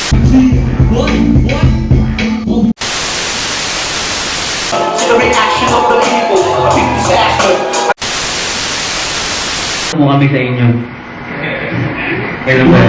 The reaction of the people, a big disaster. Mo kami sa inyo. Kailan ba?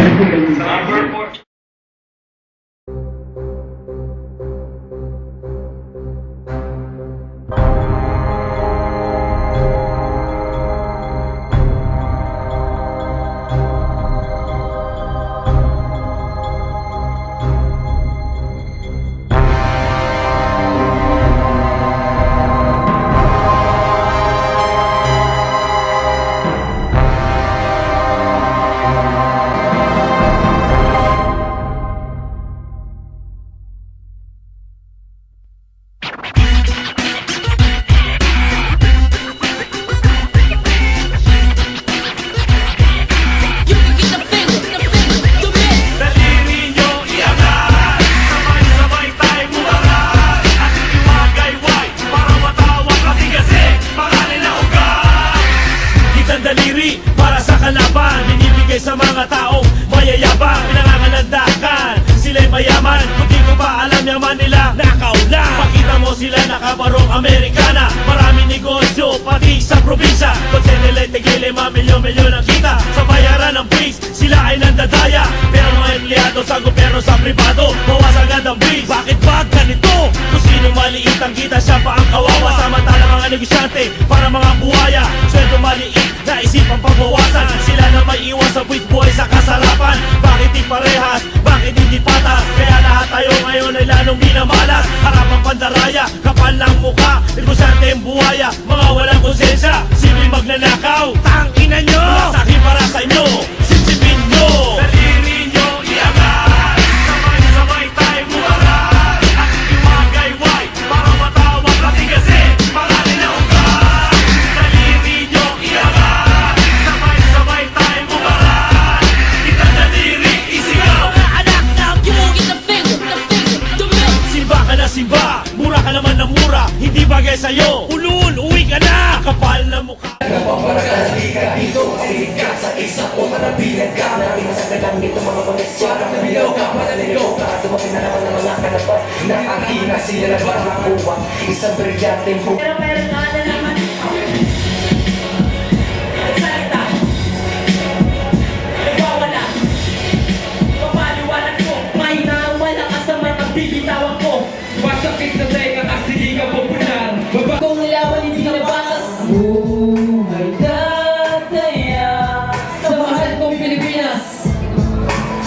Sa mga taong mayayabang, pinangangalandakan, sila'y mayaman, kung di ko pa alam yaman nila, nakaulan. Pakita mo sila nakabarong Amerikana, maraming negosyo, pati sa probinsya. Kotse nila'y tigil 5 milyon ang kita, sa bayaran ng fees, sila ay nandadaya. Pero mga empleyado sa gobyerno sa pribado, bawas agad ang fees. Bakit ba ganito? Kung sino maliit ang kita, siya pa ang kawawa. Samantala mga negosyante, para mga buhaya, sweldo maliit, naisipang pagbawasan. Sila na may iwan sa buhay sa kasarapan. Bakit di parehas? Bakit hindi patas? Kaya lahat tayo ngayon ay lalong minamalas. Harapang pandaraya, kapal ng mukha, negosyante ang buhaya, mga walang konsensya, simpleng magnanakaw. Tangina nyo! Masahin para sa inyo, sisipin nyo. Daliri nyo iangat, sabay-sabay tayo bumarat. At iwagayway, para matawag natin kasi marami na ugat. Daliri nyo iangat, sabay-sabay tayo bumarat. Kita daliri isigaw. Mga anak na bumugin ng finger, dumi. Simba ka na simba, mura ka naman na mura, hindi bagay sa'yo. Ulul, uwi ka na, kapal na mukha. Napaparagali ka dito, makinig ka sa isa o manabilan ka. Namin sa dalang dito mga koneksyon, nabilaw ka, manaligaw ka. Dumating na naman ng mga kanapat, na ang ina sila na barakuha. Isang brilyanteng buhay. Pero meron nga na naman salita, nagwawala, papaliwanag ko, mahina ang malakas naman ang bibitawan ko. Masakit sa teka kasi di ka popular. Kung ilawan hindi ka nabakas, buhay tataya sa mahal kong Pilipinas.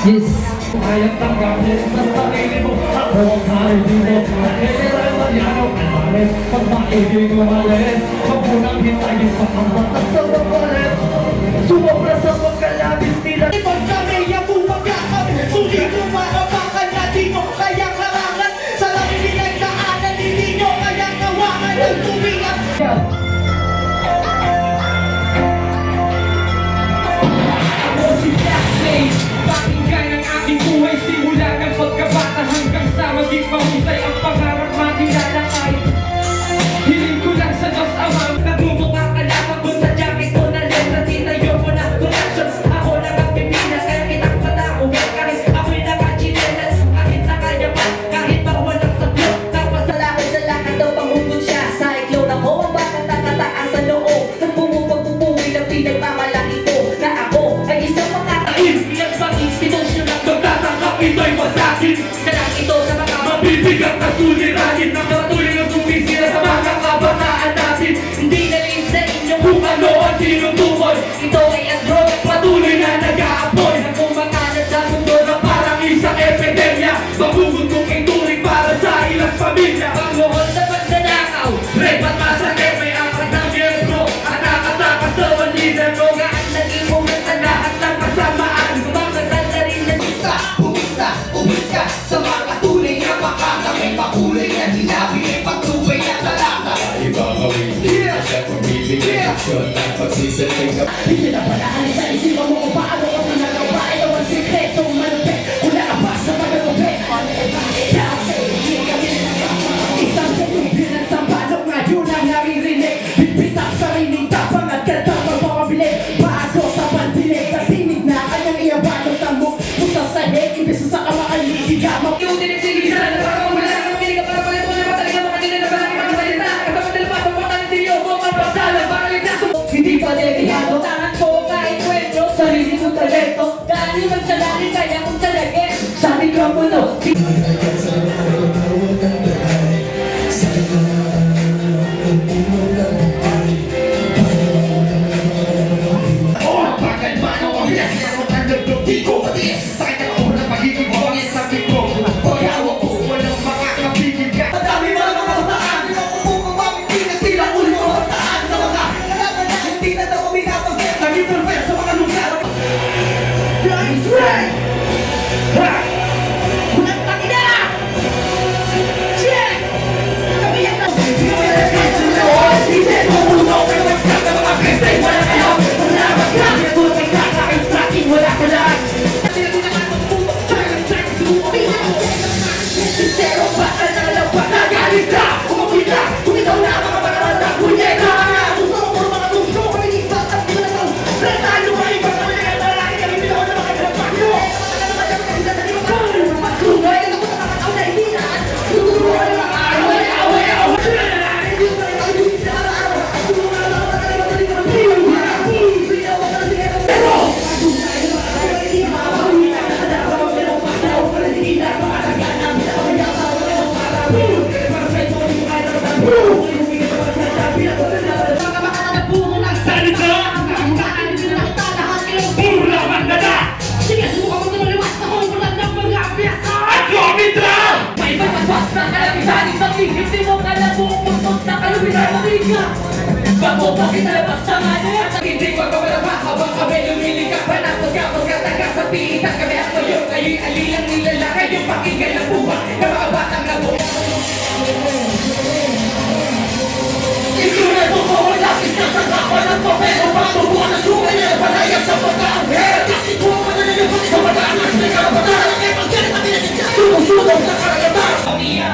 Yes. Kayang tanggapin sa sarili mo. Ako ang hari dito. General Mariano Alvarez. Pag maibig umalis, huwag mo nang hintayin pa ang batas sa mapalit. Sumobra sa pagkalabis nila. Pag kami ang bumagakap, sulit ko maapakan na di mo kayang harangan. Sa laki pinagdaanan, hindi nyo kayang kawangan ng tumingan. Ako si Black Slave. Pakinggan ang aking buhay simula ng pagkabata hanggang sa maging mahusay ang pangarap matinalakay. Hiling ko lang sa Diyos Ama. Nagmumukha ka lamang dun sa jacket ko na letra. Tinayo mo na connections. Ako lang ang Pilipinas, kaya kitang patauhan. Kahit ako'y nakachinelas, kahit nakayaman, kahit pa walang sablot. Tapos sa lakad daw pangugot siya. Cyclone ako, ang bata tatataas sa loob. Nang bumupag-pupuwi ng pinagmamalaki ko na ako ay isang makatain. Ilang pang institusyon ang magtatanggap ito'y masakit. Kaya ito sa mga Mabibigat na talento. Dahil magsalari kaya kong talagin sa mikropono. Madami mga kabataan, pinapupukang Pilipinas, tila ulo ang bataan na mga kalaban na hindi na daw kami napanggit. Nag-interfere sa mga lugar. Guys, right! Walang takina! Check! Kami yan na! Hindi mo puno, pero nagsak na mga Kristay, wala kayo! Wala magkak! Pinabuti ka, kahit tracking, wala ka lang! Hindi naman magputok, track, Pero baka nalawa na galit ka! Umuwi ka! Kung ikaw na mga maramata, punyeka! Gusto ko puro mga gusto ko hindi ba at di ba na ito? Retalo ka iba ka na yan! Lalaki kami bitaw na mga kalapakyo! Magkungay na ako sa mga tao na hindi na! Tuturuan na mga away! Hindi ko na ikaw yung isa na araw! Tuturuan na mga hindi mo alam kung putok na kayo pinapakit ka. Bago bakit nalabas sa mali? Hindi ko kawala habang kami lumilikap. Panapos ka taga sa piitan kami at ngayon kayo'y alilang nilala. Kayong pakinggan ng buwan na mga batang labo. Ito na ito ko lapis na sa kapal ng papel. Pagbubuan ng sungay na palaya sa pagkaamher. Kasi kung ako na nilipot sa pag-aangas may karapatan. Kaya pagkalit namin na siya sumusunod sa karayatan.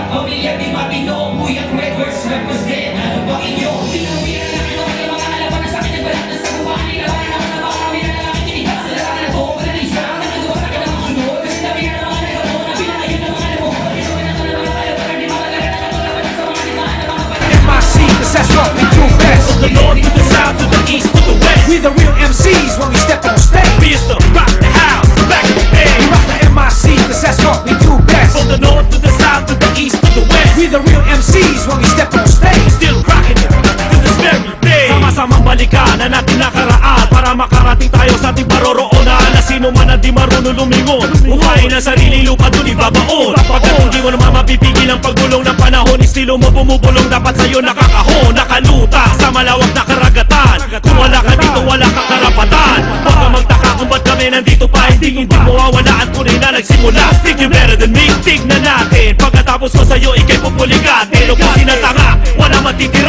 Pamilya, di ba binubuhay ang red words represent? Ano ba inyo? Pinawira na kayo ang mga alaban na sa akin nagbalat na sa buwan. Nilabanan naman na baka kami na lang ang tinigas. Sila ka na po, panalisa. Nakagawa sa akin ang mga sunod. Kasi dami na naman na ikaw na pinakayon ng mga labo. Isuwi na ka na mga tayo para di makagalan na maglaban sa mga limaan na mga panahon. MIC, cause that's what we do best. From the north to the south to the east to the west. We the real MCs when we step on stage. We used to rock the house back in the day. We rock the MIC, cause that's what we do best. From the north to the south to the east to the west. We the real MCs when we step on stage. Still rocking it to this very day. Sama-samang balikan na natin nakaraan para makarating tayo sa ating paroroonan. Na sino man ang di marunong lumingon, umain ang sarili lupa doon ibabaon. Pagkat hindi mo naman mapipigil ang paggulong ng panahon, estilo mo bumubulong dapat sa'yo nakakahon. Nakaluta sa malawak na karagatan. Kung wala ka dito wala kang karapatan. Huwag ka magtaka kung ba't kami nandito pa. Hindi mawawala at tunay na nagsimula. Think you better than me? Tignan natin. Pagkatapos ko sa'yo ikay pupuligatin. O kung sinatanga, wala matitira.